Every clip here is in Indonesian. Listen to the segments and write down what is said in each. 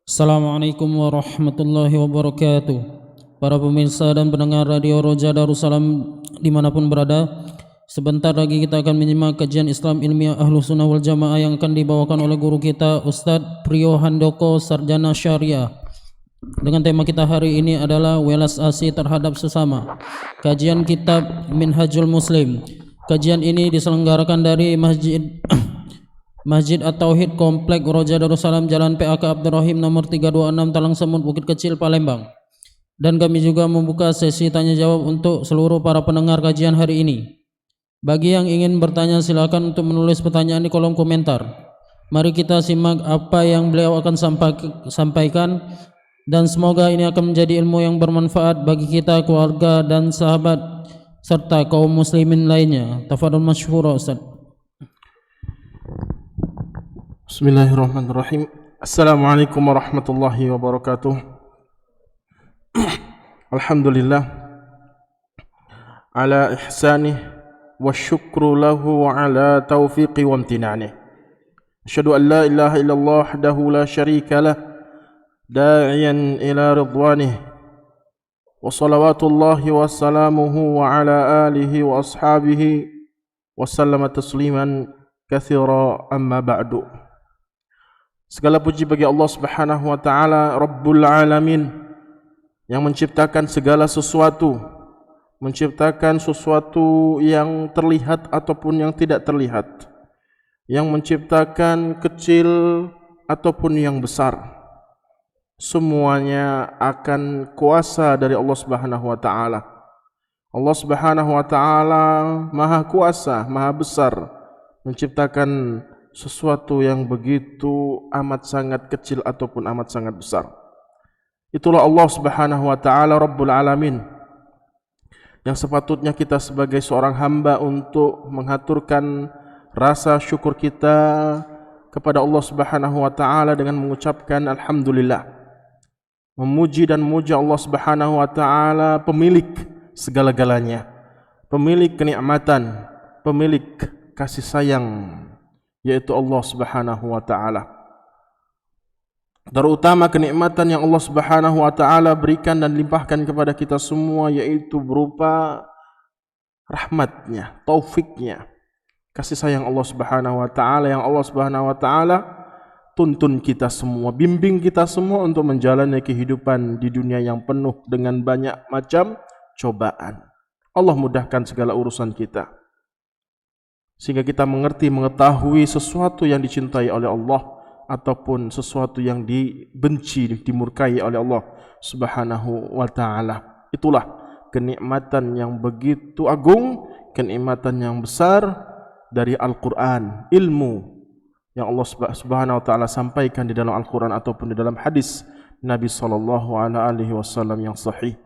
Assalamualaikum warahmatullahi wabarakatuh. Para pemirsa dan pendengar Radio Roja Darussalam dimanapun berada, sebentar lagi kita akan menyimak kajian Islam Ilmiah Ahlus Sunnah wal Jamaah yang akan dibawakan oleh guru kita Ustadz Priyo Handoko, Sarjana Syariah. Dengan tema kita hari ini adalah welas asih terhadap sesama. Kajian kitab Minhajul Muslim. Kajian ini diselenggarakan dari Masjid At-Tauhid Komplek Roja Darussalam, Jalan PAK Abdurrahim nomor 326 Talang Semut, Bukit Kecil, Palembang. Dan kami juga membuka sesi tanya jawab untuk seluruh para pendengar kajian hari ini. Bagi yang ingin bertanya silakan untuk menulis pertanyaan di kolom komentar. Mari kita simak apa yang beliau akan sampaikan, dan semoga ini akan menjadi ilmu yang bermanfaat bagi kita, keluarga dan sahabat serta kaum muslimin lainnya. Tafadhol masyhura Ustaz. Bismillahirrahmanirrahim. Assalamualaikum warahmatullahi wabarakatuh. Alhamdulillah ala ihsanih wa syukru lahu wa ala taufiqi wa amtinanih. Asyhadu an la ilaha illallah wahdahu la syarika lah da'iyan ila ridwanih. Wa salawatullahi wa salamuhu wa ala alihi wa ashabihi wa sallama tasliman katsira, amma ba'du. Segala puji bagi Allah Subhanahu wa taala, Rabbul Alamin, yang menciptakan segala sesuatu, menciptakan sesuatu yang terlihat ataupun yang tidak terlihat, yang menciptakan kecil ataupun yang besar. Semuanya akan kuasa dari Allah Subhanahu wa taala. Allah Subhanahu wa taala Maha Kuasa, Maha Besar, menciptakan sesuatu yang begitu amat sangat kecil ataupun amat sangat besar. Itulah Allah Subhanahu wa taala Rabbul Alamin, yang sepatutnya kita sebagai seorang hamba untuk mengaturkan rasa syukur kita kepada Allah Subhanahu wa taala dengan mengucapkan alhamdulillah. Memuji dan memuja Allah Subhanahu wa taala, pemilik segala-galanya, pemilik kenikmatan, pemilik kasih sayang, yaitu Allah Subhanahu wa taala. Terutama kenikmatan yang Allah Subhanahu wa taala berikan dan limpahkan kepada kita semua, yaitu berupa rahmatnya, taufiknya, kasih sayang Allah Subhanahu wa taala, yang Allah Subhanahu wa taala tuntun kita semua, bimbing kita semua untuk menjalani kehidupan di dunia yang penuh dengan banyak macam cobaan. Allah mudahkan segala urusan kita, sehingga kita mengerti, mengetahui sesuatu yang dicintai oleh Allah ataupun sesuatu yang dibenci, dimurkai oleh Allah Subhanahu wa taala. Itulah kenikmatan yang begitu agung, kenikmatan yang besar dari Al-Qur'an, ilmu yang Allah Subhanahu wa taala sampaikan di dalam Al-Qur'an ataupun di dalam hadis Nabi sallallahu alaihi wasallam yang sahih.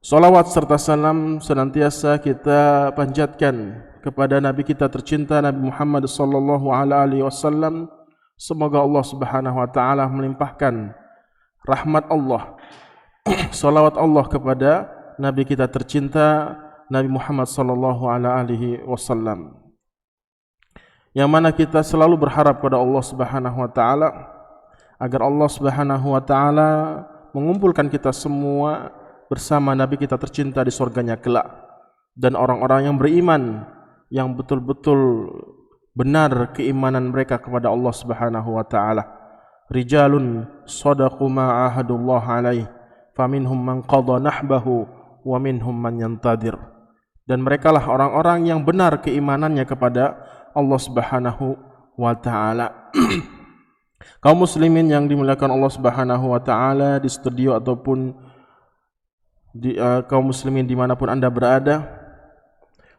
Salawat serta salam senantiasa kita panjatkan kepada Nabi kita tercinta, Nabi Muhammad sallallahu alaihi wasallam. Semoga Allah Subhanahu wa taala melimpahkan rahmat Allah, salawat Allah kepada Nabi kita tercinta, Nabi Muhammad sallallahu alaihi wasallam, yang mana kita selalu berharap pada Allah Subhanahu wa taala agar Allah Subhanahu wa taala mengumpulkan kita semua bersama Nabi kita tercinta di surganya kelak, dan orang-orang yang beriman yang betul-betul benar keimanan mereka kepada Allah Subhanahu wa taala. Rijalun shadaqu ma ahadullah alaih, faminhum man qada nahbahu wa minhum man yantadir. Dan merekalah orang-orang yang benar keimanannya kepada Allah Subhanahu wa taala. Kaum muslimin yang dimuliakan Allah Subhanahu wa taala, di studio ataupun di kaum muslimin dimanapun anda berada,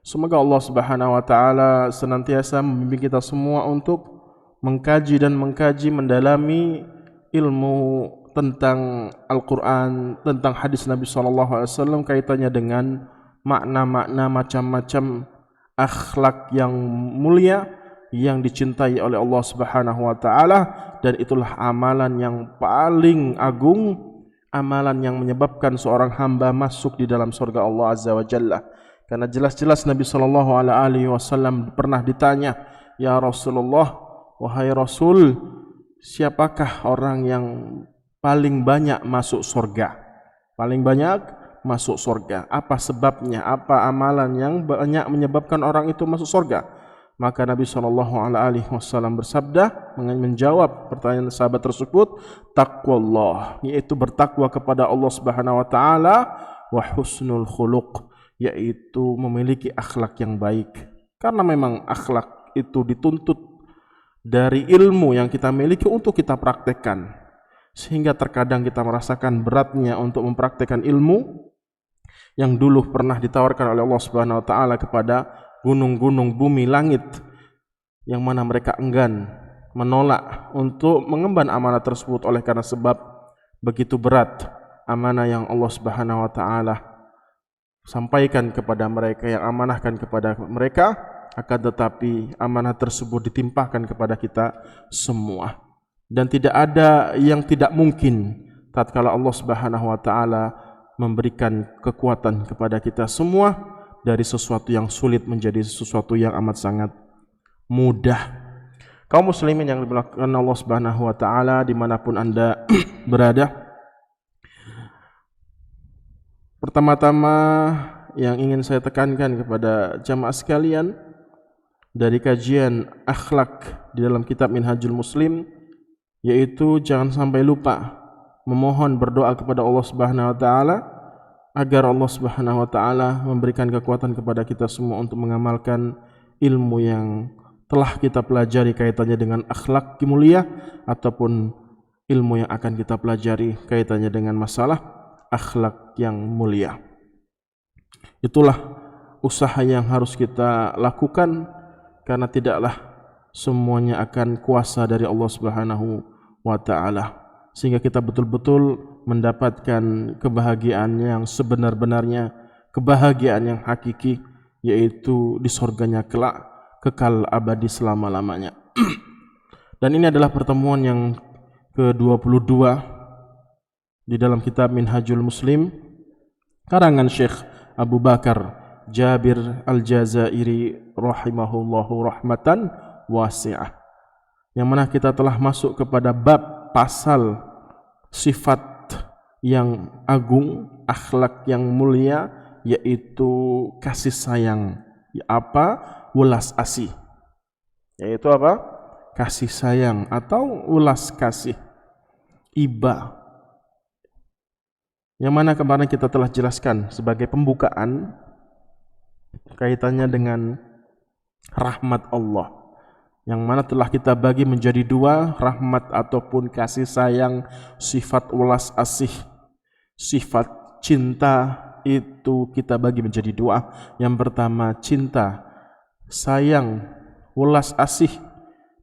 semoga Allah Subhanahu wa taala senantiasa membimbing kita semua untuk mengkaji dan mendalami ilmu tentang Al-Quran, tentang hadis Nabi SAW, kaitannya dengan makna-makna macam-macam akhlak yang mulia yang dicintai oleh Allah Subhanahu wa taala, dan itulah amalan yang paling agung, amalan yang menyebabkan seorang hamba masuk di dalam surga Allah Azza wa Jalla. Karena jelas-jelas Nabi sallallahu alaihi wasallam pernah ditanya, "Ya Rasulullah, wahai Rasul, siapakah orang yang paling banyak masuk surga? Paling banyak masuk surga. Apa sebabnya? Apa amalan yang banyak menyebabkan orang itu masuk surga? Maka Nabi SAW bersabda, menjawab pertanyaan sahabat tersebut, taqwallah, yaitu bertakwa kepada Allah Subhanahu wa taala, wa husnul khuluq, yaitu memiliki akhlak yang baik. Karena memang akhlak itu dituntut dari ilmu yang kita miliki untuk kita praktekkan. Sehingga terkadang kita merasakan beratnya untuk mempraktekkan ilmu yang dulu pernah ditawarkan oleh Allah Subhanahu wa taala kepada gunung-gunung, bumi, langit, yang mana mereka enggan, menolak untuk mengemban amanah tersebut oleh karena sebab begitu berat amanah yang Allah Subhanahu wa taala sampaikan kepada mereka, yang amanahkan kepada mereka, akan tetapi amanah tersebut ditimpahkan kepada kita semua. Dan tidak ada yang tidak mungkin tatkala Allah Subhanahu wa taala memberikan kekuatan kepada kita semua, dari sesuatu yang sulit menjadi sesuatu yang amat sangat mudah. Kaum muslimin yang dimuliakan Allah Subhanahu wa taala dimanapun Anda berada, pertama-tama yang ingin saya tekankan kepada jamaah sekalian dari kajian akhlak di dalam kitab Minhajul Muslim, yaitu jangan sampai lupa memohon berdoa kepada Allah Subhanahu wa taala agar Allah Subhanahu wa taala memberikan kekuatan kepada kita semua untuk mengamalkan ilmu yang telah kita pelajari kaitannya dengan akhlak mulia, ataupun ilmu yang akan kita pelajari kaitannya dengan masalah akhlak yang mulia. Itulah usaha yang harus kita lakukan, karena tidaklah semuanya akan kuasa dari Allah Subhanahu wa taala, sehingga kita betul-betul mendapatkan kebahagiaan yang sebenar-benarnya, kebahagiaan yang hakiki, yaitu di surganya kelak, kekal abadi selama-lamanya. Dan ini adalah pertemuan yang ke-22 di dalam kitab Minhajul Muslim karangan Syekh Abu Bakar Jabir Al-Jazairi rahimahullahu rahmatan wasi'ah, yang mana kita telah masuk kepada bab pasal sifat yang agung, akhlak yang mulia, yaitu kasih sayang. Apa? Welas asih. Yaitu apa? Kasih sayang atau welas kasih. Iba. Yang mana kemarin kita telah jelaskan sebagai pembukaan kaitannya dengan rahmat Allah, yang mana telah kita bagi menjadi dua, rahmat ataupun kasih sayang, sifat welas asih, sifat cinta, itu kita bagi menjadi dua. Yang pertama cinta, sayang, welas asih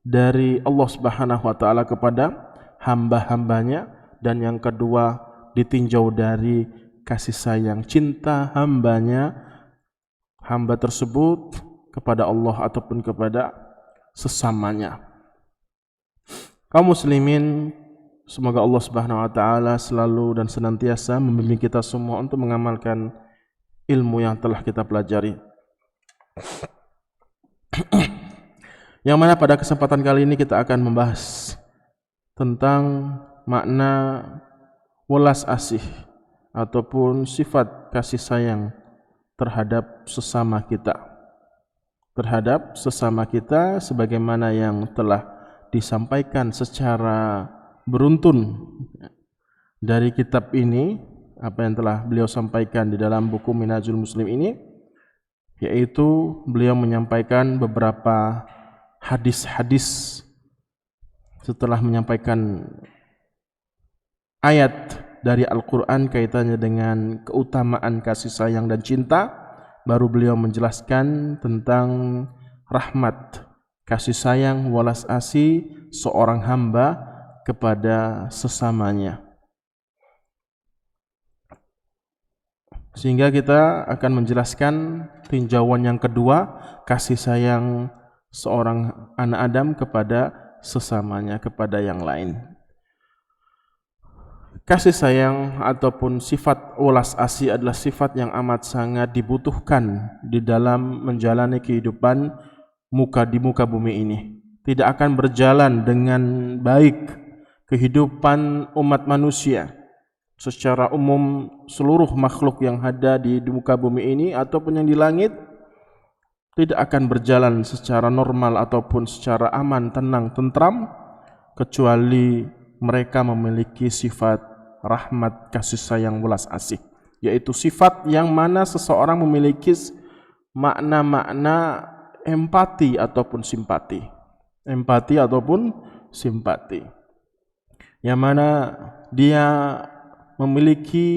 dari Allah Subhanahu wa taala kepada hamba-hambanya, dan yang kedua ditinjau dari kasih sayang, cinta hamba tersebut kepada Allah ataupun kepada sesamanya. Kaum muslimin, semoga Allah Subhanahu wa taala selalu dan senantiasa membimbing kita semua untuk mengamalkan ilmu yang telah kita pelajari. Yang mana pada kesempatan kali ini kita akan membahas tentang makna welas asih ataupun sifat kasih sayang terhadap sesama kita. Terhadap sesama kita sebagaimana yang telah disampaikan secara beruntun dari kitab ini, apa yang telah beliau sampaikan di dalam buku Minhajul Muslim ini, yaitu beliau menyampaikan beberapa hadis-hadis setelah menyampaikan ayat dari Al-Quran kaitannya dengan keutamaan kasih sayang dan cinta, baru beliau menjelaskan tentang rahmat, kasih sayang, welas asih seorang hamba kepada sesamanya. Sehingga kita akan menjelaskan tinjauan yang kedua, kasih sayang seorang anak Adam kepada sesamanya, kepada yang lain. Kasih sayang ataupun sifat welas asih adalah sifat yang amat sangat dibutuhkan di dalam menjalani kehidupan di muka bumi ini. tidak akan berjalan dengan baik kehidupan umat manusia secara umum, seluruh makhluk yang ada di muka bumi ini ataupun yang di langit tidak akan berjalan secara normal ataupun secara aman, tenang, tentram kecuali mereka memiliki sifat rahmat, kasih sayang, welas asih, yaitu sifat yang mana seseorang memiliki makna-makna empati ataupun simpati. Empati ataupun simpati. Yang mana dia memiliki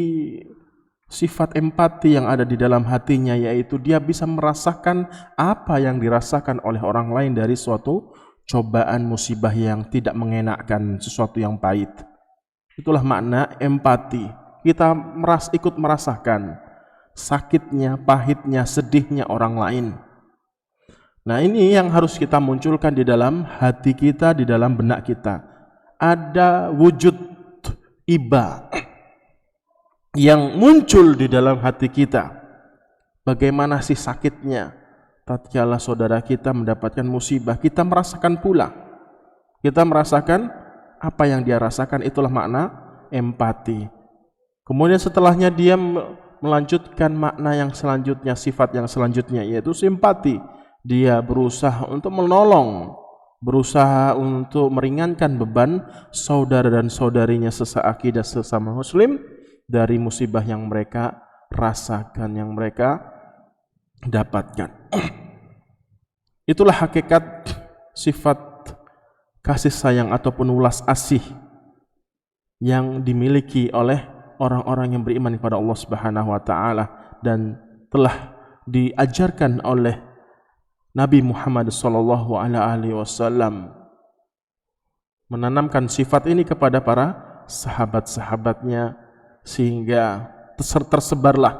sifat empati yang ada di dalam hatinya, yaitu dia bisa merasakan apa yang dirasakan oleh orang lain dari suatu cobaan musibah yang tidak mengenakkan, sesuatu yang pahit. Itulah makna empati. Kita ikut merasakan sakitnya, pahitnya, sedihnya orang lain. Nah, ini yang harus kita munculkan di dalam hati kita, di dalam benak kita. Ada wujud iba yang muncul di dalam hati kita. Bagaimana sih sakitnya tatkala saudara kita mendapatkan musibah, kita merasakan pula. Kita merasakan apa yang dia rasakan, itulah makna empati. Kemudian setelahnya dia melanjutkan makna yang selanjutnya, sifat yang selanjutnya, yaitu simpati. Dia berusaha untuk menolong, berusaha untuk meringankan beban saudara dan saudarinya sesaakidah, sesama muslim dari musibah yang mereka rasakan, yang mereka dapatkan. Itulah hakikat sifat kasih sayang ataupun welas asih yang dimiliki oleh orang-orang yang beriman kepada Allah Subhanahu wa taala dan telah diajarkan oleh Nabi Muhammad sallallahu alaihi wasallam, menanamkan sifat ini kepada para sahabat-sahabatnya, sehingga tersebarlah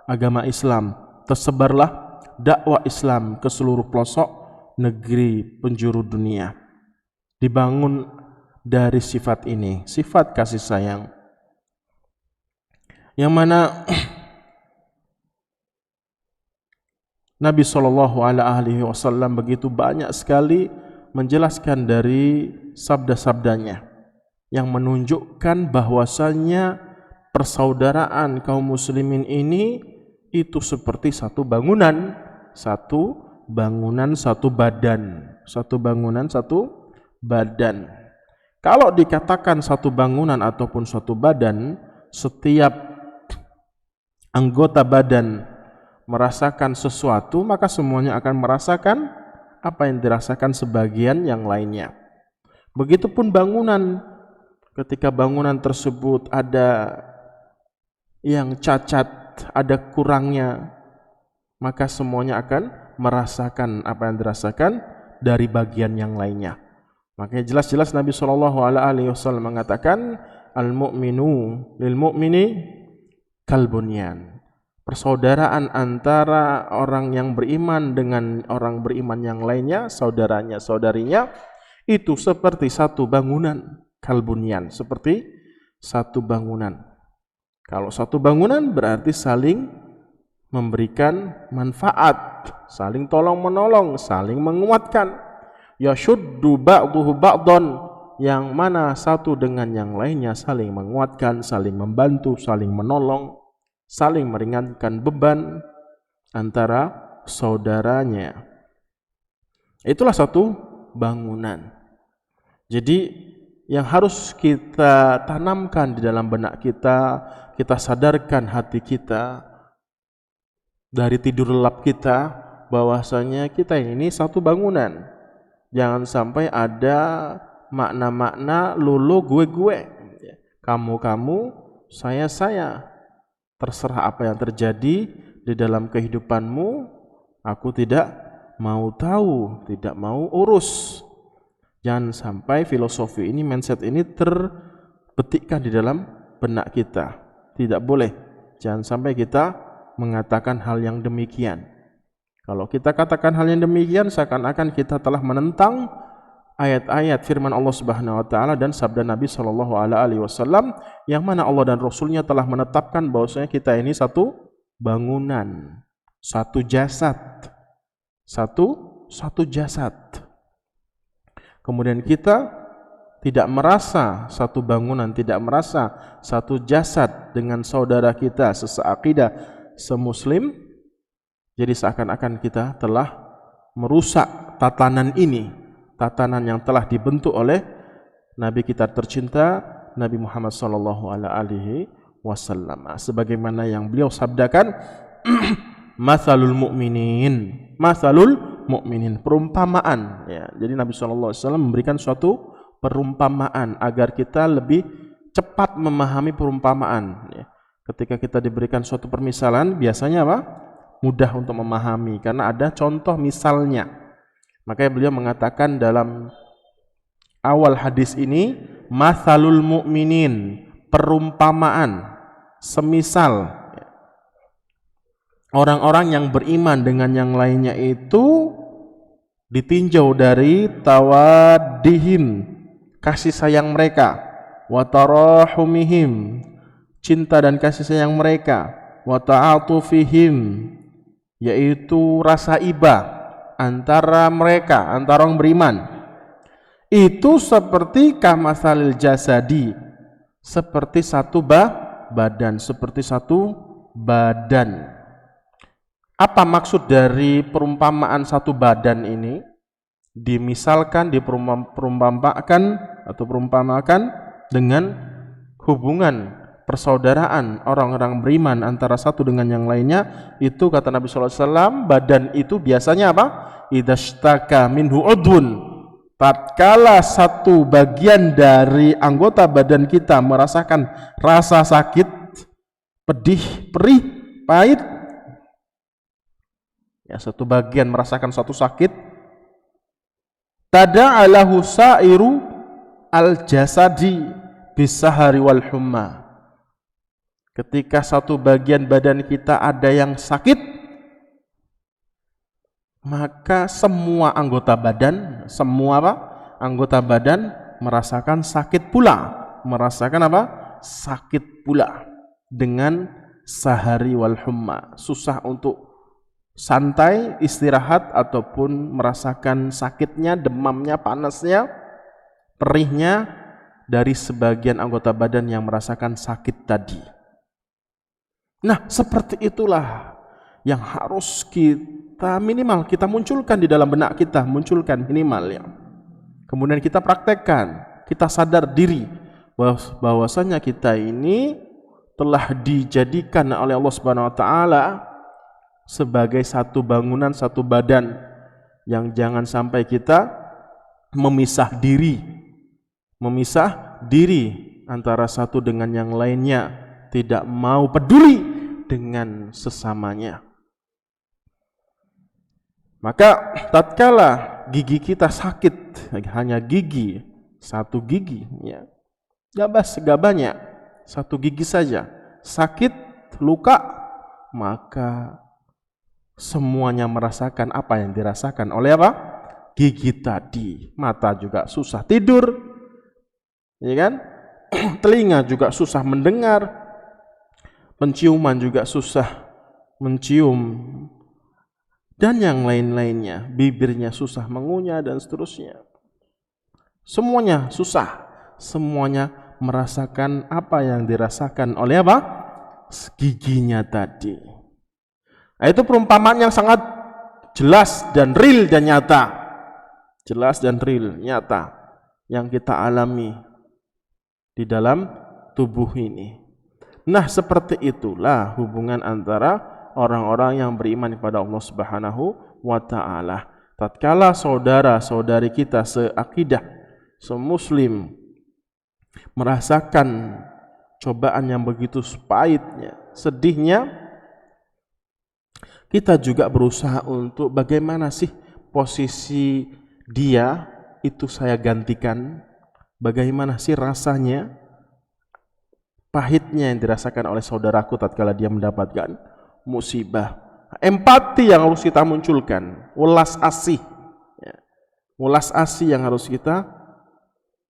agama Islam, tersebarlah dakwah Islam ke seluruh pelosok negeri penjuru dunia. Dibangun dari sifat ini, sifat kasih sayang, yang mana Nabi SAW begitu banyak sekali menjelaskan dari sabda-sabdanya yang menunjukkan bahwasannya persaudaraan kaum muslimin ini itu seperti satu bangunan, satu badan. Kalau dikatakan satu bangunan ataupun suatu badan, setiap anggota badan merasakan sesuatu, maka semuanya akan merasakan apa yang dirasakan sebagian yang lainnya. Begitupun bangunan, ketika bangunan tersebut ada yang cacat, ada kurangnya, maka semuanya akan merasakan apa yang dirasakan dari bagian yang lainnya. Makanya jelas-jelas Nabi SAW mengatakan, al-mu'minu lil-mu'mini kalbunyan. Persaudaraan antara orang yang beriman dengan orang beriman yang lainnya, saudaranya, saudarinya, itu seperti satu bangunan, kalbunyan, seperti satu bangunan. Kalau satu bangunan berarti saling memberikan manfaat, saling tolong-menolong, saling menguatkan. Yashuddu ba'duhu ba'don, yang mana satu dengan yang lainnya saling menguatkan, saling membantu, saling menolong, saling meringankan beban antara saudaranya. Itulah satu bangunan. Jadi yang harus kita tanamkan di dalam benak kita, kita sadarkan hati kita dari tidur lelap kita, bahwasanya kita ini satu bangunan. Jangan sampai ada makna-makna lulu gue-gue, kamu-kamu, saya-saya. Terserah apa yang terjadi di dalam kehidupanmu, aku tidak mau tahu, tidak mau urus. Jangan sampai filosofi ini, mindset ini terbetikkan di dalam benak kita. Tidak boleh. Jangan sampai kita mengatakan hal yang demikian. Kalau kita katakan hal yang demikian, seakan-akan kita telah menentang ayat-ayat firman Allah Subhanahu wa taala dan sabda Nabi sallallahu alaihi wasallam, yang mana Allah dan Rasulnya telah menetapkan bahwasanya kita ini satu bangunan, satu jasad. Satu jasad. Kemudian kita tidak merasa satu bangunan, tidak merasa satu jasad dengan saudara kita seseakidah, semuslim, jadi seakan-akan kita telah merusak tatanan ini, tatanan yang telah dibentuk oleh Nabi kita tercinta Nabi Muhammad sallallahu alaihi wasallam. Sebagaimana yang beliau sabdakan, matsalul mu'minin, perumpamaan ya. Jadi Nabi sallallahu alaihi wasallam memberikan suatu perumpamaan agar kita lebih cepat memahami perumpamaan ya. Ketika kita diberikan suatu permisalan, biasanya apa? Mudah untuk memahami karena ada contoh misalnya. Makanya beliau mengatakan dalam awal hadis ini, matsalul mu'minin, perumpamaan, semisal orang-orang yang beriman dengan yang lainnya itu ditinjau dari tawaddihim, kasih sayang mereka, wa tarahumihim, cinta dan kasih sayang mereka, wa ta'atufihim, yaitu rasa iba antara mereka, antara orang beriman. Itu seperti kamasalil jasadi, seperti satu badan, seperti satu badan. Apa maksud dari perumpamaan satu badan ini? Dimisalkan, perumpamakan dengan hubungan persaudaraan orang-orang beriman antara satu dengan yang lainnya. Itu kata Nabi SAW, badan itu biasanya apa? Idashtaka minhu udhun, tatkala satu bagian dari anggota badan kita merasakan rasa sakit, pedih, perih, pahit ya, satu bagian merasakan satu sakit, tada'alahu sa'iru al-jasadi bisahari wal humma. Ketika satu bagian badan kita ada yang sakit, maka semua anggota badan, anggota badan merasakan sakit pula, sakit pula dengan sahari wal humma, susah untuk santai, istirahat, ataupun merasakan sakitnya, demamnya, panasnya, perihnya dari sebagian anggota badan yang merasakan sakit tadi. Nah, seperti itulah yang harus kita munculkan di dalam benak kita, minimal ya. Kemudian kita praktekkan, kita sadar diri bahwasanya kita ini telah dijadikan oleh Allah Subhanahu wa taala sebagai satu bangunan, satu badan, yang jangan sampai kita memisah diri antara satu dengan yang lainnya, tidak mau peduli dengan sesamanya. Maka tatkala gigi kita sakit, hanya gigi, satu gigi ya, gak banyak, satu gigi saja sakit, luka, maka semuanya merasakan apa yang dirasakan oleh apa? Gigi tadi. Mata juga susah tidur, ya kan? Telinga juga susah mendengar, penciuman juga susah mencium, dan yang lain-lainnya. Bibirnya susah mengunyah dan seterusnya. Semuanya susah, semuanya merasakan apa yang dirasakan oleh apa? Giginya tadi. Nah, itu perumpamaan yang sangat jelas dan real dan nyata. Jelas dan real, nyata, yang kita alami di dalam tubuh ini. Nah, seperti itulah hubungan antara orang-orang yang beriman kepada Allah Subhanahu wa taala. Tatkala saudara-saudari kita seakidah, semuslim merasakan cobaan yang begitu pahitnya, sedihnya, kita juga berusaha untuk bagaimana sih posisi dia itu saya gantikan, bagaimana sih rasanya, pahitnya yang dirasakan oleh saudaraku tatkala dia mendapatkan musibah. Empati yang harus kita munculkan, welas asih yang harus kita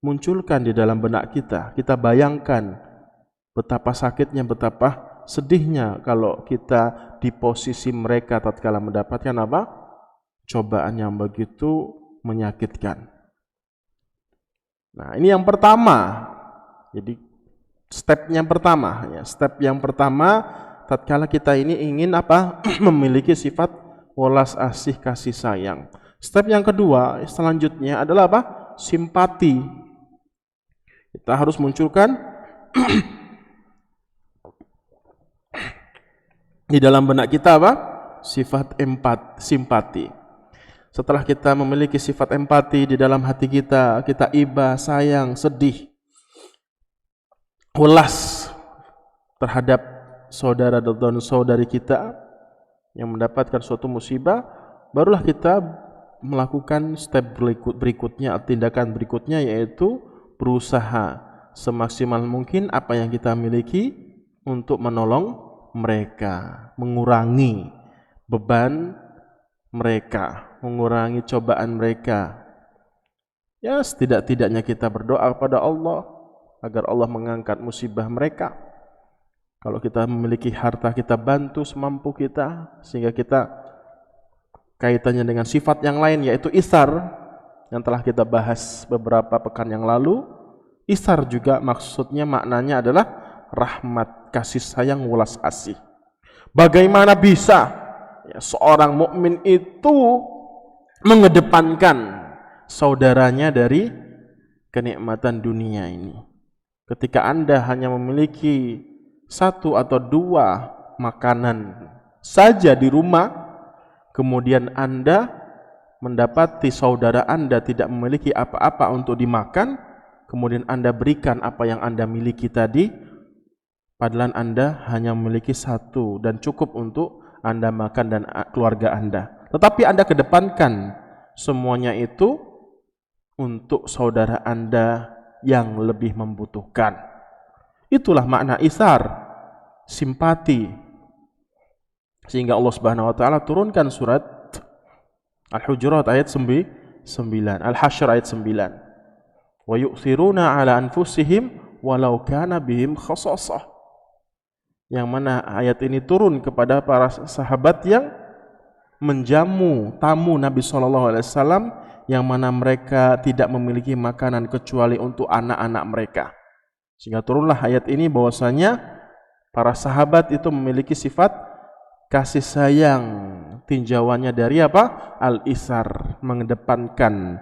munculkan di dalam benak kita. Kita bayangkan betapa sakitnya, betapa sedihnya kalau kita di posisi mereka tatkala mendapatkan apa? Cobaan yang begitu menyakitkan. Nah, ini yang pertama. Jadi step yang pertama ya. Step yang pertama tatkala kita ini ingin apa? Memiliki sifat welas asih kasih sayang. Step yang kedua selanjutnya adalah apa? Simpati. Kita harus munculkan di dalam benak kita apa? Sifat simpati. Setelah kita memiliki sifat empati di dalam hati kita, kita iba, sayang, sedih, welas terhadap saudara dan saudari kita yang mendapatkan suatu musibah, barulah kita melakukan step berikutnya, tindakan berikutnya, yaitu berusaha semaksimal mungkin apa yang kita miliki untuk menolong mereka, mengurangi beban mereka, mengurangi cobaan mereka. Ya, setidak-tidaknya kita berdoa kepada Allah agar Allah mengangkat musibah mereka. Kalau kita memiliki harta, kita bantu semampu kita, sehingga kita kaitannya dengan sifat yang lain, yaitu isar yang telah kita bahas beberapa pekan yang lalu. Isar juga maksudnya, maknanya adalah rahmat, kasih sayang, welas asih. Bagaimana bisa ya, seorang mukmin itu mengedepankan saudaranya dari kenikmatan dunia ini? Ketika Anda hanya memiliki 1 atau 2 makanan saja di rumah, kemudian Anda mendapati saudara Anda tidak memiliki apa-apa untuk dimakan, kemudian Anda berikan apa yang Anda miliki tadi, padahal Anda hanya memiliki 1 dan cukup untuk Anda makan dan keluarga Anda. Tetapi Anda kedepankan semuanya itu untuk saudara Anda yang lebih membutuhkan. Itulah makna isar, simpati. Sehingga Allah Subhanahu wa taala turunkan surat Al-Hujurat ayat 9, Al-Hasyr ayat 9. Wa yu'thiruna 'ala anfusihim walau kana bihim khasasah. Yang mana ayat ini turun kepada para sahabat yang menjamu tamu Nabi SAW, yang mana mereka tidak memiliki makanan kecuali untuk anak-anak mereka. Sehingga turunlah ayat ini bahwasanya para sahabat itu memiliki sifat kasih sayang, tinjauannya dari apa? Al-isar, mengedepankan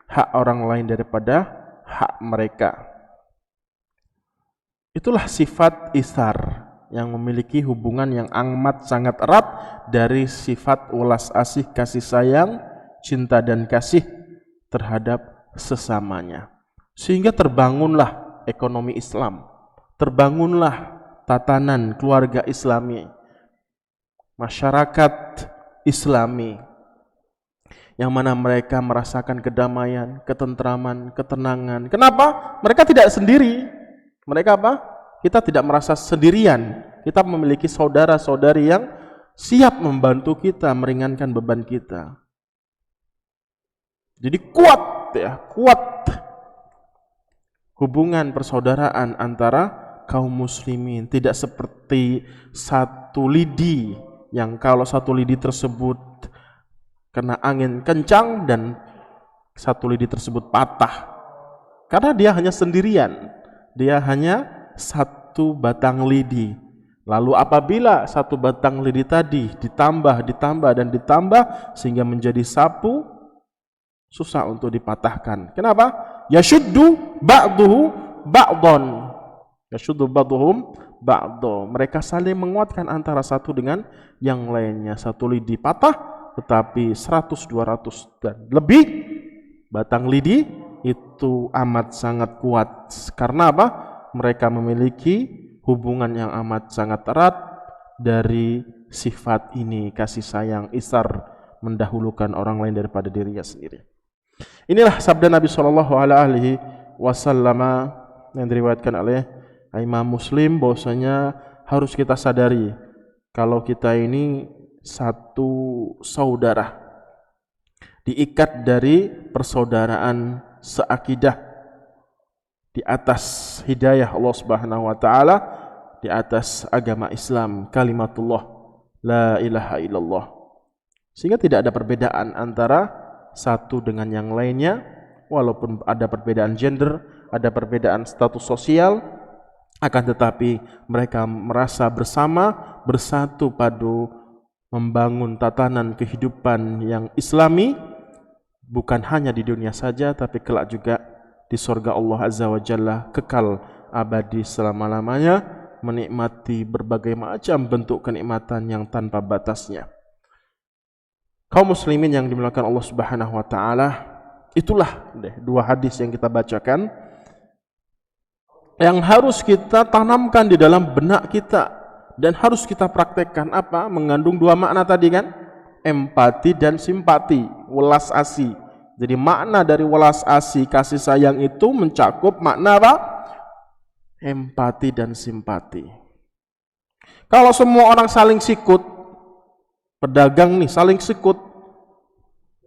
hak orang lain daripada hak mereka. Itulah sifat isar yang memiliki hubungan yang amat sangat erat dari sifat welas asih, kasih sayang, cinta dan kasih terhadap sesamanya. Sehingga terbangunlah ekonomi Islam, terbangunlah tatanan keluarga Islami, masyarakat Islami, yang mana mereka merasakan kedamaian, ketentraman, ketenangan. Kenapa? Mereka tidak sendiri. Mereka apa? Kita tidak merasa sendirian. Kita memiliki saudara-saudari yang siap membantu kita, meringankan beban kita. Jadi kuat ya, kuat hubungan persaudaraan antara kaum muslimin. Tidak seperti satu lidi, yang kalau satu lidi tersebut kena angin kencang dan satu lidi tersebut patah. Karena dia hanya sendirian, dia hanya satu batang lidi. Lalu apabila satu batang lidi tadi ditambah dan ditambah sehingga menjadi sapu, susah untuk dipatahkan. Kenapa? Yashuddu ba'duhu ba'don. Yashuddu ba'duhum ba'don. Mereka saling menguatkan antara satu dengan yang lainnya. Satu lidi patah, tetapi 100-200 dan lebih batang lidi itu amat sangat kuat. Karena apa? Mereka memiliki hubungan yang amat sangat erat dari sifat ini, kasih sayang, isar, mendahulukan orang lain daripada dirinya sendiri. Inilah sabda Nabi SAW yang diriwayatkan oleh Imam Muslim, bahwasanya harus kita sadari kalau kita ini satu saudara, diikat dari persaudaraan seakidah di atas hidayah Allah Subhanahu wa taala, di atas agama Islam, kalimatullah la ilaha illallah. Sehingga tidak ada perbedaan antara satu dengan yang lainnya, walaupun ada perbedaan gender, ada perbedaan status sosial, akan tetapi mereka merasa bersama, bersatu padu membangun tatanan kehidupan yang islami, bukan hanya di dunia saja, tapi kelak juga di surga Allah Azza wa Jalla, kekal abadi selama-lamanya, menikmati berbagai macam bentuk kenikmatan yang tanpa batasnya. Kaum muslimin yang dimuliakan Allah Subhanahu wa taala, itulah dua hadis yang kita bacakan yang harus kita tanamkan di dalam benak kita dan harus kita praktekkan. Apa? Mengandung dua makna tadi kan? Empati dan simpati, welas asih. Jadi makna dari welas asih, kasih sayang itu mencakup makna apa? Empati dan simpati. Kalau semua orang saling sikut, pedagang nih saling sikut,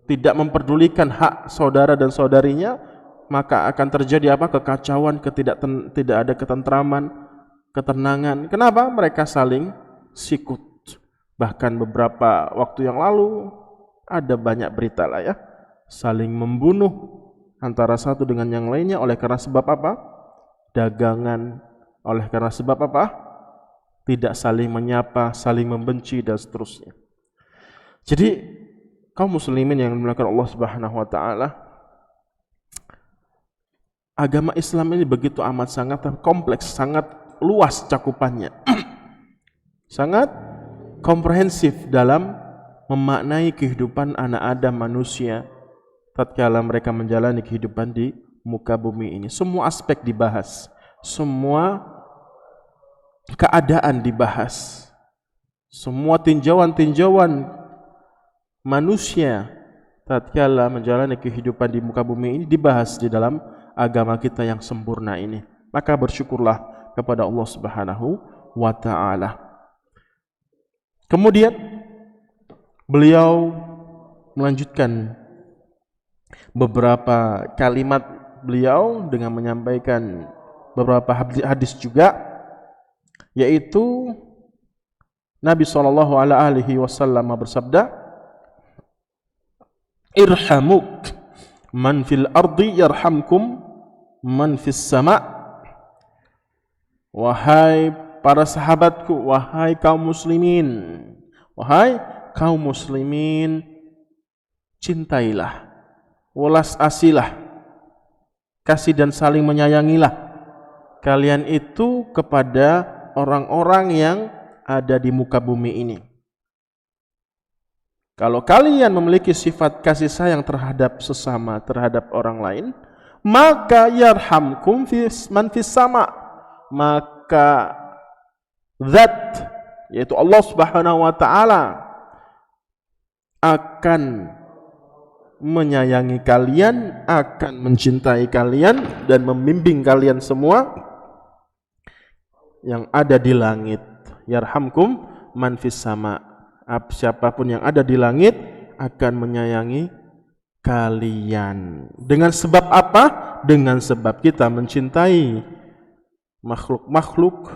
tidak memperdulikan hak saudara dan saudarinya, maka akan terjadi apa? Kekacauan, tidak ada ketentraman, ketenangan. Kenapa? Mereka saling sikut. Bahkan beberapa waktu yang lalu ada banyak berita lah ya, saling membunuh antara satu dengan yang lainnya oleh karena sebab apa? Dagangan. Oleh karena sebab apa? Tidak saling menyapa, saling membenci dan seterusnya. Jadi kaum muslimin yang dimuliakan Allah Subhanahu wa taala, agama Islam ini begitu amat sangat kompleks, sangat luas cakupannya. Sangat komprehensif dalam memaknai kehidupan anak Adam, manusia, tatkala mereka menjalani kehidupan di muka bumi ini. Semua aspek dibahas, semua keadaan dibahas, semua tinjauan-tinjauan manusia tatkala menjalani kehidupan di muka bumi ini dibahas di dalam agama kita yang sempurna ini. Maka bersyukurlah kepada Allah Subhanahu wa taala. Kemudian beliau melanjutkan beberapa kalimat beliau dengan menyampaikan beberapa hadis juga, yaitu Nabi SAW bersabda, irhamuk man fil ardi yarhamkum man fis sama. Wahai para sahabatku, wahai kaum muslimin, cintailah, welas asilah, kasih dan saling menyayangilah kalian itu kepada orang-orang yang ada di muka bumi ini. Kalau kalian memiliki sifat kasih sayang terhadap sesama, terhadap orang lain, maka yarhamkum man fis sama, maka zat, yaitu Allah Subhanahu wa taala, akan menyayangi kalian, akan mencintai kalian dan membimbing kalian semua yang ada di langit. Yarhamkum man fis sama, siapapun yang ada di langit akan menyayangi kalian. Dengan sebab apa? Dengan sebab kita mencintai makhluk-makhluk,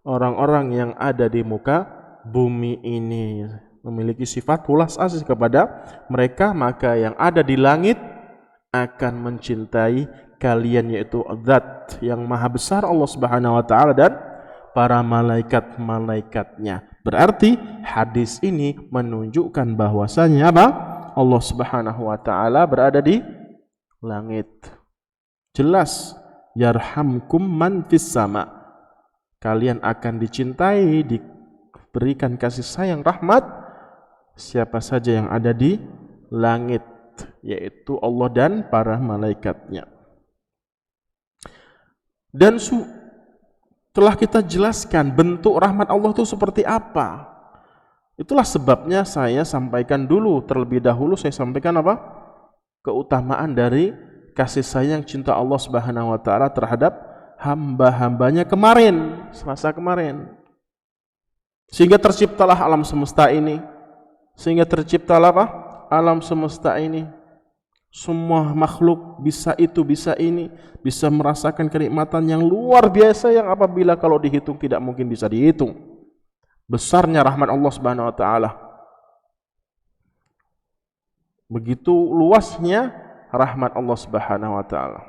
orang-orang yang ada di muka bumi ini, memiliki sifat welas asih kepada mereka, maka yang ada di langit akan mencintai kalian, yaitu Zat yang maha besar Allah Subhanahu wa taala dan para malaikat-malaikatnya. Berarti hadis ini menunjukkan bahwasanya apa? Allah Subhanahu wa taala berada di langit. Jelas, yarhamkum man fis sama. Kalian akan dicintai, diberikan kasih sayang, rahmat siapa saja yang ada di langit, yaitu Allah dan para malaikatnya. Dan telah kita jelaskan bentuk rahmat Allah itu seperti apa. Itulah sebabnya saya sampaikan dulu, terlebih dahulu saya sampaikan apa? Keutamaan dari kasih sayang cinta Allah Subhanahu wa taala terhadap hamba-hambanya kemarin, Selasa kemarin. Sehingga terciptalah alam semesta ini. Sehingga terciptalah apa? Alam semesta ini. Semua makhluk bisa itu, bisa ini, bisa merasakan kenikmatan yang luar biasa yang apabila kalau dihitung tidak mungkin bisa dihitung. Besarnya rahmat Allah Subhanahu wa taala. Begitu luasnya rahmat Allah Subhanahu wa taala.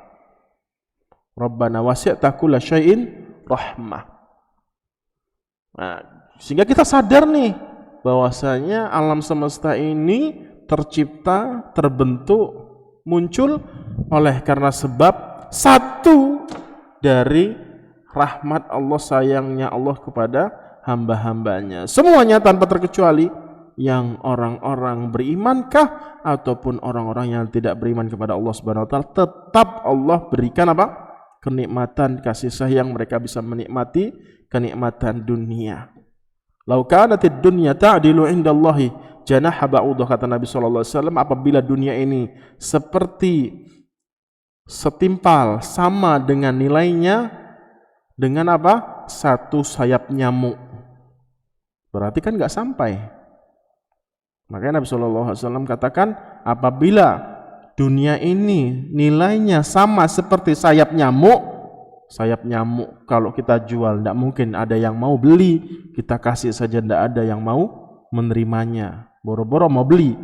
Rabbana wasi'ta kulla syai'in rahmah. Nah, sehingga kita sadar nih bahwasanya alam semesta ini tercipta, terbentuk, muncul oleh karena sebab satu dari rahmat Allah, sayangnya Allah kepada hamba-hambanya. Semuanya tanpa terkecuali, yang orang-orang berimankah ataupun orang-orang yang tidak beriman kepada Allah Subhanahu wa taala, tetap Allah berikan apa? Kenikmatan, kasih sayang, mereka bisa menikmati kenikmatan dunia. Lau kanatid dunya ta'dilu indallahi janaha ba'udah, kata Nabi sallallahu alaihi wasallam, apabila dunia ini seperti setimpal sama dengan nilainya dengan apa? Satu sayap nyamuk. Berarti kan enggak sampai. Makanya Nabi sallallahu alaihi wasallam katakan, apabila dunia ini nilainya sama seperti sayap nyamuk kalau kita jual tidak mungkin ada yang mau beli, kita kasih saja tidak ada yang mau menerimanya. Boro-boro mau beli,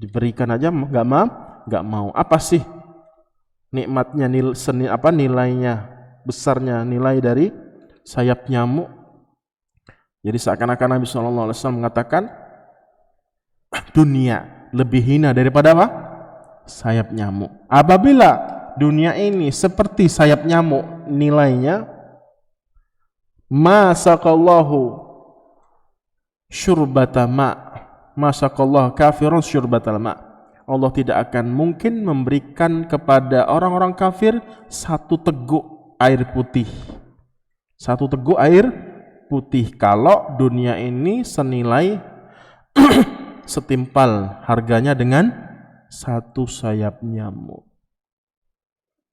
diberikan aja nggak mau. Apa sih nikmatnya, nilainya besarnya nilai dari sayap nyamuk? Jadi seakan-akan Nabi SAW mengatakan dunia lebih hina daripada apa? Sayap nyamuk. Apabila dunia ini seperti sayap nyamuk nilainya, masaqallahu syurbata ma, masaqallahu kafirun syurbatal ma. Allah tidak akan mungkin memberikan kepada orang-orang kafir satu teguk air putih. Satu teguk air putih kalau dunia ini senilai setimpal harganya dengan satu sayap nyamuk.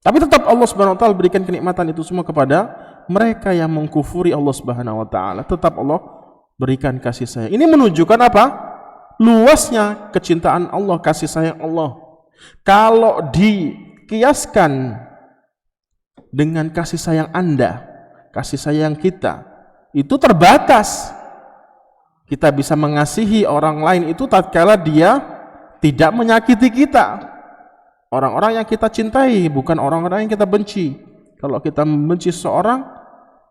Tapi tetap Allah Subhanahu wa taala berikan kenikmatan itu semua kepada mereka yang mengkufuri Allah Subhanahu wa taala. Tetap Allah berikan kasih sayang. Ini menunjukkan apa? Luasnya kecintaan Allah, kasih sayang Allah. Kalau dikiaskan dengan kasih sayang Anda, kasih sayang kita, itu terbatas. Kita bisa mengasihi orang lain itu tatkala dia tidak menyakiti kita. Orang-orang yang kita cintai, bukan orang-orang yang kita benci. Kalau kita membenci seorang,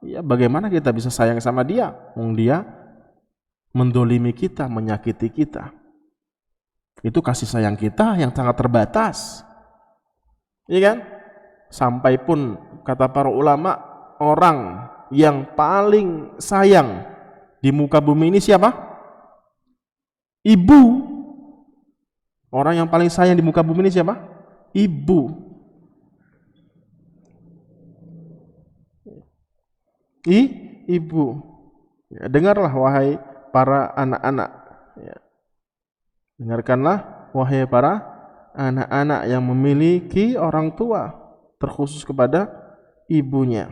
ya bagaimana kita bisa sayang sama dia? Dia mendolimi kita, menyakiti kita. Itu kasih sayang kita yang sangat terbatas. Iya kan? Sampai pun kata para ulama, orang yang paling sayang di muka bumi ini siapa? Ibu. Orang yang paling sayang di muka bumi ini siapa? Ibu. Ibu. Ya, dengarlah wahai para anak-anak. Ya. Dengarkanlah wahai para anak-anak yang memiliki orang tua, terkhusus kepada ibunya.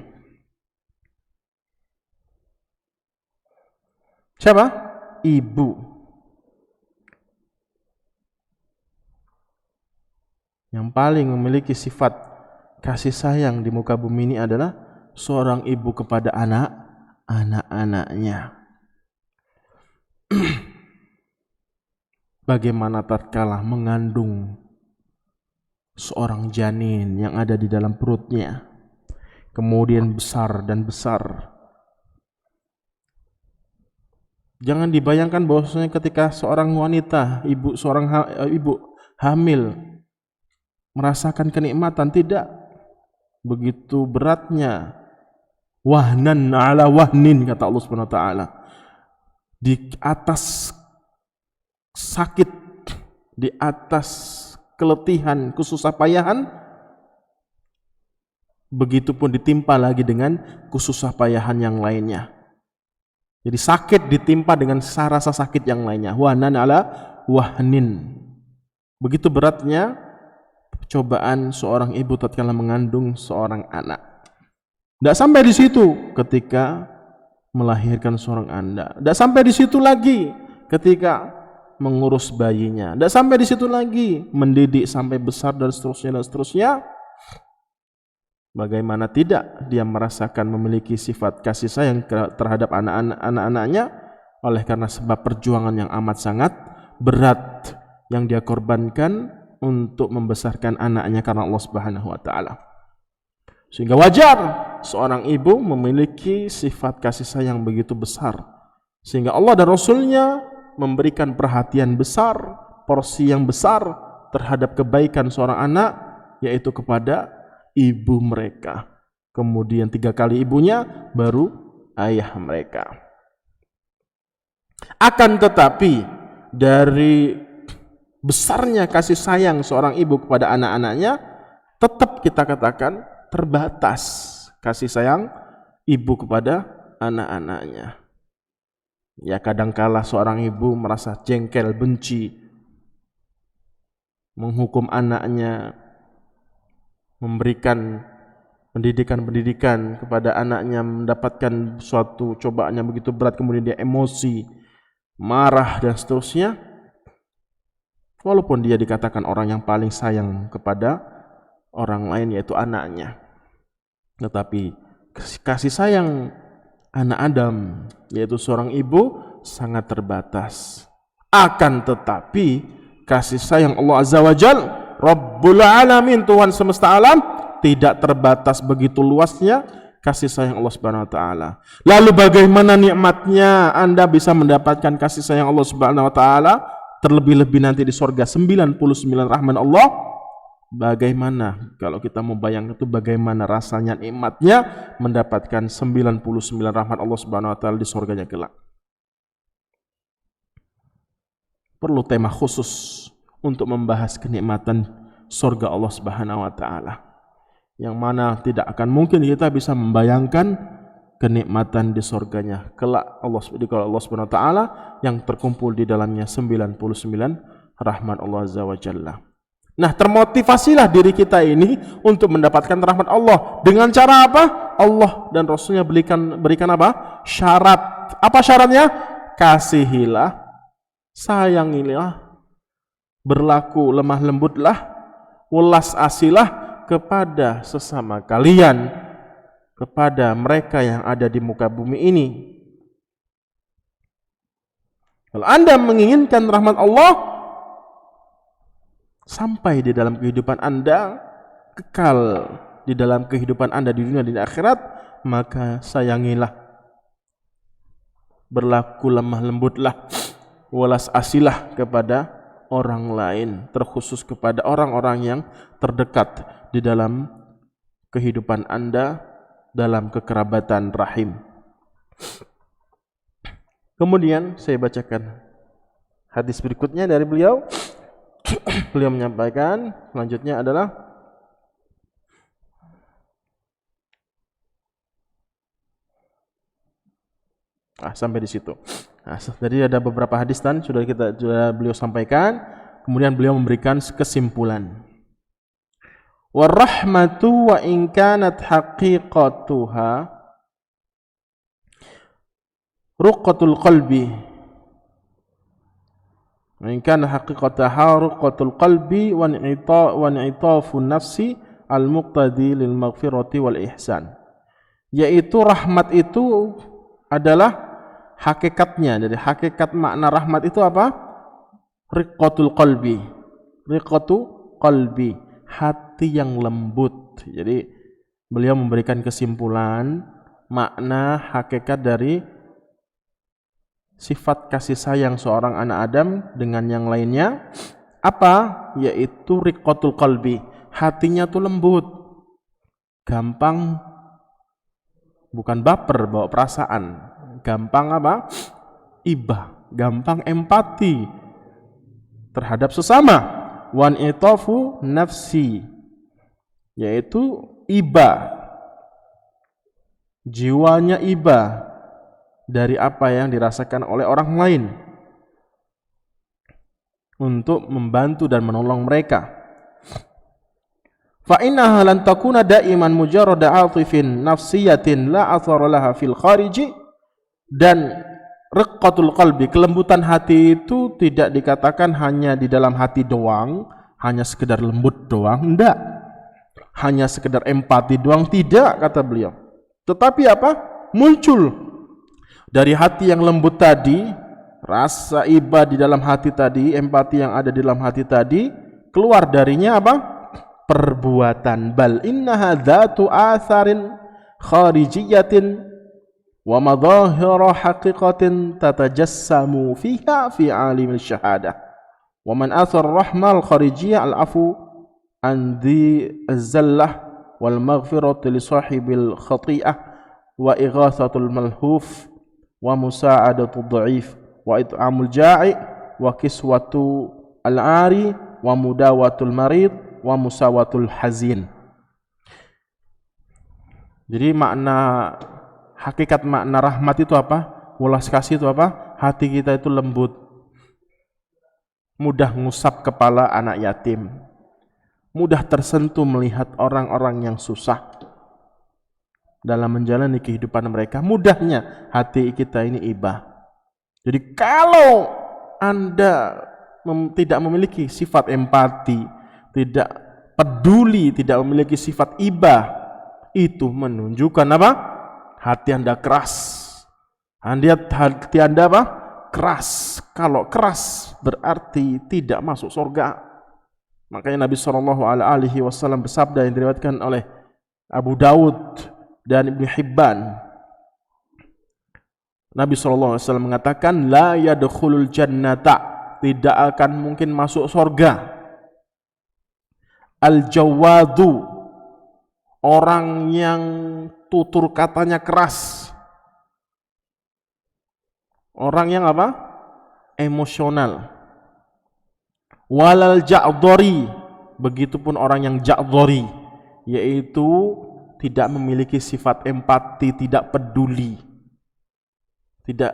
Siapa? Ibu. Yang paling memiliki sifat kasih sayang di muka bumi ini adalah seorang ibu kepada anak-anaknya. Bagaimana tatkala mengandung seorang janin yang ada di dalam perutnya, kemudian besar dan besar. Jangan dibayangkan bahwasanya ketika seorang wanita, ibu hamil merasakan kenikmatan, tidak. Begitu beratnya, wahnan ala wahnin, kata Allah Subhanahu wa taala. Di atas sakit, di atas keletihan, kesusah payahan, begitupun ditimpa lagi dengan kesusah payahan yang lainnya. Jadi sakit ditimpa dengan rasa sakit yang lainnya. Wahnan ala wahnin. Begitu beratnya cobaan seorang ibu tatkala mengandung seorang anak. Tidak sampai di situ ketika melahirkan seorang anak. Tidak sampai di situ lagi ketika mengurus bayinya. Tidak sampai di situ lagi mendidik sampai besar dan seterusnya dan seterusnya. Bagaimana tidak dia merasakan memiliki sifat kasih sayang terhadap anak-anaknya oleh karena sebab perjuangan yang amat sangat berat yang dia korbankan untuk membesarkan anaknya karena Allah Subhanahu wa taala. Sehingga wajar seorang ibu memiliki sifat kasih sayang begitu besar. Sehingga Allah dan Rasul-Nya memberikan perhatian besar, porsi yang besar terhadap kebaikan seorang anak, yaitu kepada ibu mereka. Kemudian 3 kali ibunya, baru ayah mereka. Akan tetapi dari besarnya kasih sayang seorang ibu kepada anak-anaknya, tetap kita katakan terbatas kasih sayang ibu kepada anak-anaknya. Ya, kadangkala seorang ibu merasa jengkel, benci, menghukum anaknya, memberikan pendidikan kepada anaknya, mendapatkan suatu cobaan yang begitu berat, kemudian dia emosi, marah dan seterusnya. Walaupun dia dikatakan orang yang paling sayang kepada orang lain, yaitu anaknya, tetapi kasih sayang anak Adam, yaitu seorang ibu, sangat terbatas. Akan tetapi kasih sayang Allah Azza wa Jal, Rabbul Alamin, Tuhan semesta alam, tidak terbatas begitu luasnya kasih sayang Allah Subhanahu wa taala. Lalu bagaimana nikmatnya Anda bisa mendapatkan kasih sayang Allah Subhanahu wa taala, terlebih-lebih nanti di surga 99 rahmat Allah? Bagaimana kalau kita membayangkan itu, bagaimana rasanya nikmatnya mendapatkan 99 rahmat Allah Subhanahu wa taala di surganya kelak. Perlu tema khusus untuk membahas kenikmatan surga Allah Subhanahu wa taala, yang mana tidak akan mungkin kita bisa membayangkan kenikmatan di surganya kelak Allah Subhanahu wa taala yang terkumpul di dalamnya 99 rahmat Allah Azza wa Jalla. Nah, termotivasilah diri kita ini untuk mendapatkan rahmat Allah. Dengan cara apa? Allah dan Rasulnya berikan apa? Syarat. Apa syaratnya? Kasihilah, sayangilah, berlaku lemah lembutlah, welas asilah kepada sesama kalian, kepada mereka yang ada di muka bumi ini. Kalau Anda menginginkan rahmat Allah sampai di dalam kehidupan Anda, kekal di dalam kehidupan Anda di dunia dan di akhirat, maka sayangilah, berlaku lemah lembutlah, welas asilah kepada orang lain, terkhusus kepada orang-orang yang terdekat di dalam kehidupan Anda, dalam kekerabatan rahim. Kemudian saya bacakan hadis berikutnya dari beliau. Beliau menyampaikan selanjutnya adalah sampai di situ. Jadi ada beberapa hadis dan sudah beliau sampaikan. Kemudian beliau memberikan kesimpulan. Warahmatu wa in kanat haqiqatuha ruqqatul qalbi. In kana haqiqataha ruqqatul qalbi wa ni'tafun nafsi al-muqtadi lil maghfirati wal ihsan. Yaitu rahmat itu adalah hakikatnya. Jadi hakikat makna rahmat itu apa? Riqqatul qalbi. Riqqatu qalbi, hati yang lembut. Jadi beliau memberikan kesimpulan makna hakikat dari sifat kasih sayang seorang anak Adam dengan yang lainnya. Apa? Yaitu riqqatul qalbi, hatinya tuh lembut, gampang, bukan baper, bawa perasaan, gampang apa? Ibah, gampang empati terhadap sesama. Wan itafu nafsi, yaitu iba, jiwanya iba dari apa yang dirasakan oleh orang lain untuk membantu dan menolong mereka. Fa innaha lan takuna daiman mujarrada 'atifin nafsiyatin la athara laha fil khariji. Dan riqqatul qalbi, kelembutan hati itu tidak dikatakan hanya di dalam hati doang, hanya sekedar lembut doang, enggak. Hanya sekedar empati doang, tidak, kata beliau. Tetapi apa? Muncul dari hati yang lembut tadi, rasa iba di dalam hati tadi, empati yang ada di dalam hati tadi, keluar darinya apa? Perbuatan. Bal innaha dzatu atharin kharijiyatin wa madhahira haqiqatin tatajassamu fiha fi alimil syahadah. Wa man athar rahmal kharijiyah al-afu an dhi az-zallah wal maghfiratu li sahibil khati'ah wa ighathatul malhuf wa musa'adatul dha'if wa it'amul ja'i wa kiswatu al-ari wa mudawatul marid wa musawatul hazin. Jadi hakikat makna rahmat itu apa? Welas kasih itu apa? Hati kita itu lembut, mudah ngusap kepala anak yatim, mudah tersentuh melihat orang-orang yang susah dalam menjalani kehidupan mereka. Mudahnya hati kita ini ibah. Jadi kalau Anda tidak memiliki sifat empati, tidak peduli, tidak memiliki sifat ibah, itu menunjukkan apa? Hati Anda keras. Hati Anda apa? Keras. Kalau keras berarti tidak masuk surga. Makanya Nabi SAW bersabda yang diriwayatkan oleh Abu Daud dan Ibnu Hibban. Nabi SAW mengatakan, la yadkhulul jannata, tidak akan mungkin masuk surga. Al-jawadu, orang yang tutur katanya keras. Orang yang apa? Emosional. Walal ja'dhari, begitupun orang yang ja'dhari, yaitu tidak memiliki sifat empati, tidak peduli, tidak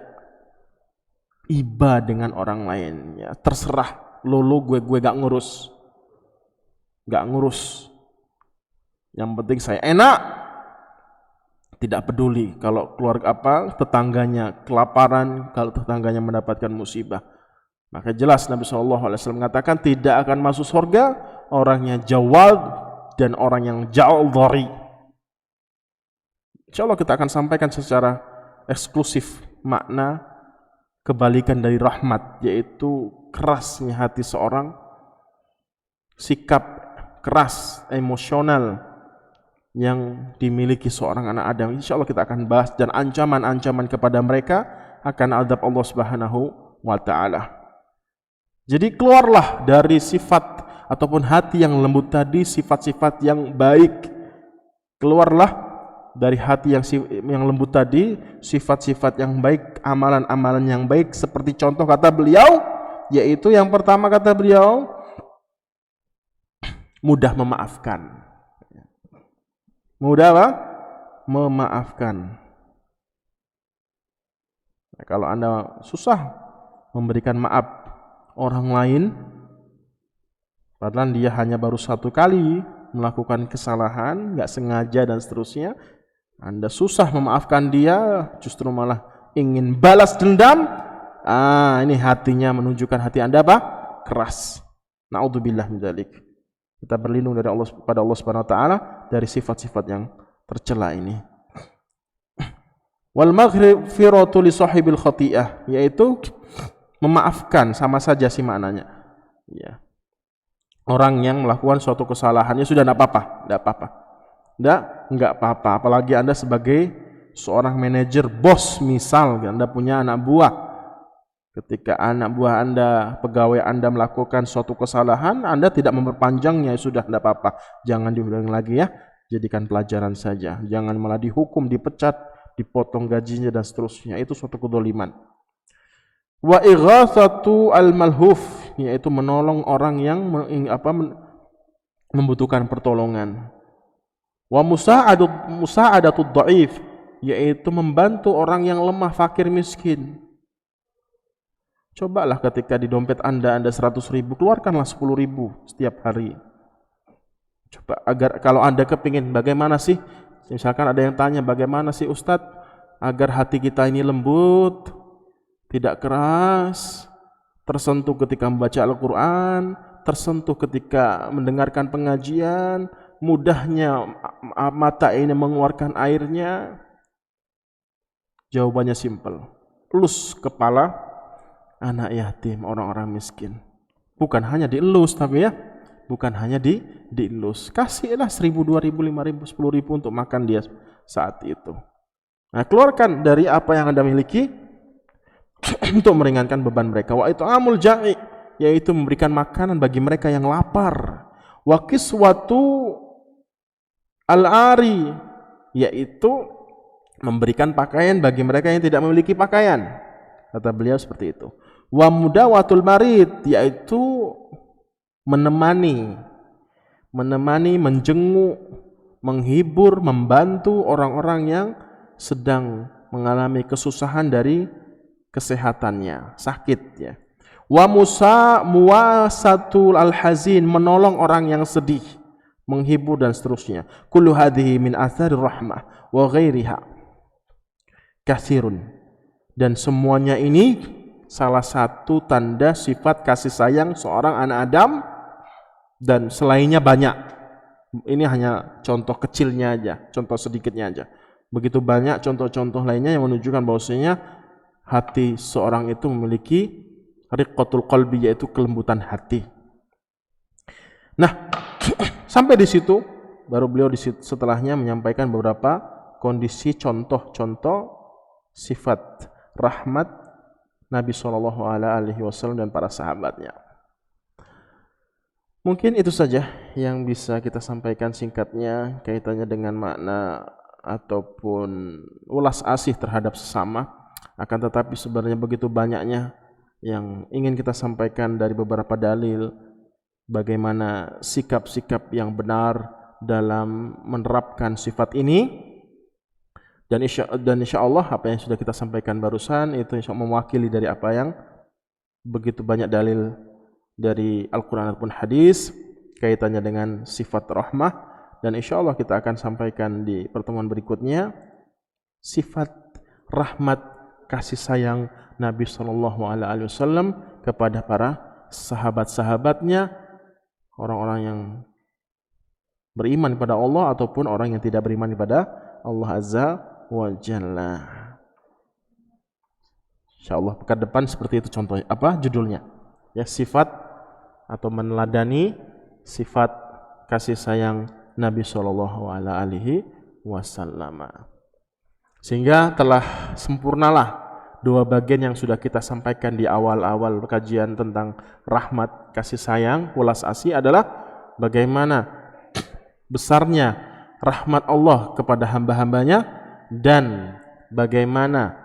iba dengan orang lain, ya, terserah lo gue gak ngurus, yang penting saya enak, tidak peduli kalau keluarga tetangganya kelaparan, kalau tetangganya mendapatkan musibah. Maka jelas Nabi SAW mengatakan tidak akan masuk surga orangnya jawad dan orang yang ja'dhari. Insyaallah kita akan sampaikan secara eksklusif makna kebalikan dari rahmat, yaitu kerasnya hati seorang, sikap keras, emosional yang dimiliki seorang anak Adam. Insyaallah kita akan bahas, dan ancaman-ancaman kepada mereka akan azab Allah Subhanahu wa taala. Jadi keluarlah dari sifat ataupun hati yang lembut tadi, sifat-sifat yang baik. Keluarlah dari hati yang lembut tadi, sifat-sifat yang baik, amalan-amalan yang baik, seperti contoh kata beliau, yaitu yang pertama kata beliau, mudah memaafkan. Mudah apa? Memaafkan. Nah, kalau Anda susah memberikan maaf orang lain, padahal dia hanya baru satu kali melakukan kesalahan, nggak sengaja dan seterusnya, Anda susah memaafkan dia, justru malah ingin balas dendam, ini hatinya menunjukkan hati Anda apa? Keras. Na'udzubillah min dzalik. Kita berlindung dari Allah, pada Allah Subhanahu wa taala dari sifat-sifat yang tercela ini. Wal maghfiratu li sahibil khati'ah, yaitu memaafkan, sama saja sih maknanya. Ya. Orang yang melakukan suatu kesalahan, ya sudah enggak apa-apa. Enggak apa-apa. Apalagi Anda sebagai seorang manajer, bos misal, Anda punya anak buah. Ketika anak buah Anda, pegawai Anda melakukan suatu kesalahan, Anda tidak memperpanjangnya, ya sudah enggak apa-apa. Jangan diulangi lagi ya. Jadikan pelajaran saja. Jangan malah dihukum, dipecat, dipotong gajinya dan seterusnya. Itu suatu kedzaliman. Wa ighatsatu al-malhuf, yaitu menolong orang yang membutuhkan pertolongan. Wa musa'adatud dha'if, yaitu membantu orang yang lemah, fakir, miskin. Cobalah ketika di dompet Anda 100.000, keluarkanlah 10.000 setiap hari. Coba, agar kalau Anda kepingin bagaimana sih, misalkan ada yang tanya bagaimana sih Ustadz agar hati kita ini lembut, tidak keras, tersentuh ketika membaca Al-Quran, tersentuh ketika mendengarkan pengajian, mudahnya mata ini mengeluarkan airnya. Jawabannya simpel, elus kepala anak yatim, orang-orang miskin. Bukan hanya dielus, tapi ya bukan hanya dielus. Kasihlah 1.000, 2.000, 5.000, 10.000 untuk makan dia saat itu. Nah, keluarkan dari apa yang Anda miliki untuk meringankan beban mereka. Wa it'amul ja'i, yaitu memberikan makanan bagi mereka yang lapar. Wa kiswatu al-ari, yaitu memberikan pakaian bagi mereka yang tidak memiliki pakaian. Kata beliau seperti itu. Wa mudawatul marid, yaitu menemani, menjenguk, menghibur, membantu orang-orang yang sedang mengalami kesusahan dari kesehatannya, sakit ya. Wa muwasatul al-hazin, menolong orang yang sedih, menghibur dan seterusnya. Kullu hadhihi min atharir rahmah wa ghairiha katsirun. Dan semuanya ini salah satu tanda sifat kasih sayang seorang anak Adam, dan selainnya banyak. Ini hanya contoh kecilnya aja, contoh sedikitnya aja. Begitu banyak contoh-contoh lainnya yang menunjukkan bahwasanya hati seorang itu memiliki riqqatul qalbi, yaitu kelembutan hati. Nah, sampai di situ baru beliau setelahnya menyampaikan beberapa kondisi contoh-contoh sifat rahmat Nabi SAW dan para sahabatnya. Mungkin itu saja yang bisa kita sampaikan singkatnya kaitannya dengan makna ataupun ulas asih terhadap sesama. Akan tetapi sebenarnya begitu banyaknya yang ingin kita sampaikan dari beberapa dalil, bagaimana sikap-sikap yang benar dalam menerapkan sifat ini. Dan insya Allah apa yang sudah kita sampaikan barusan itu insya Allah mewakili dari apa yang begitu banyak dalil dari Al-Quran ataupun hadis kaitannya dengan sifat rahmah. Dan insya Allah kita akan sampaikan di pertemuan berikutnya sifat rahmat kasih sayang Nabi SAW kepada para sahabat-sahabatnya, orang-orang yang beriman kepada Allah ataupun orang yang tidak beriman kepada Allah Azza wa Jalla. Insyaallah pekan depan seperti itu contohnya. Apa judulnya? Ya, sifat atau meneladani sifat kasih sayang Nabi SAW. Sehingga telah sempurnalah dua bagian yang sudah kita sampaikan di awal-awal kajian tentang rahmat kasih sayang, ulas asih adalah bagaimana besarnya rahmat Allah kepada hamba-hambanya dan bagaimana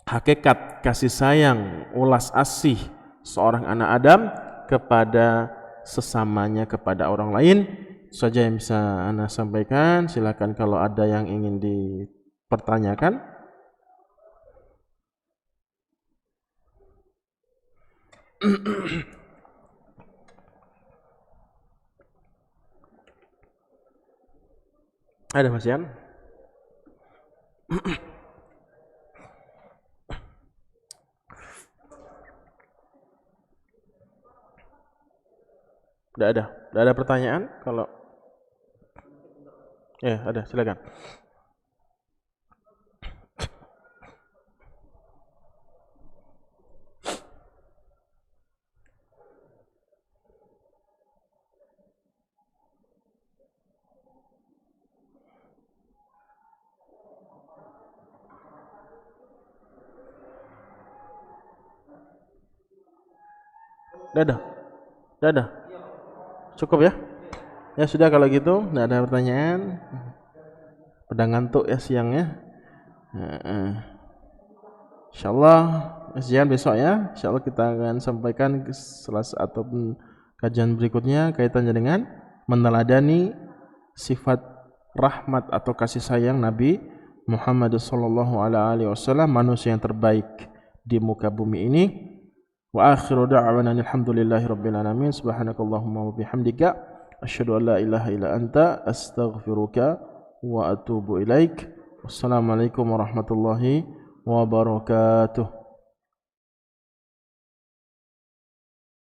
hakikat kasih sayang, ulas asih seorang anak Adam kepada sesamanya, kepada orang lain. Itu saja yang bisa Anda sampaikan. Silakan kalau ada yang ingin dipertanyakan. Ada Mas Yan? Tidak ada pertanyaan? Kalau ada, silakan. Tidak ada. Cukup ya? Ya sudah kalau gitu, tidak ada pertanyaan. Pada ngantuk ya siangnya. Insyaallah kajian besok ya. Insyaallah kita akan sampaikan ke Selasa ataupun kajian berikutnya kaitannya dengan meneladani sifat rahmat atau kasih sayang Nabi Muhammad SAW, manusia yang terbaik di muka bumi ini. Wa akhiru da'wana alhamdulillahi rabbil alamin. Subhanakallahumma wa bihamdika asyhadu an la ilaha illa anta astaghfiruka wa atubu ilaik. Wassalamualaikum warahmatullahi wabarakatuh.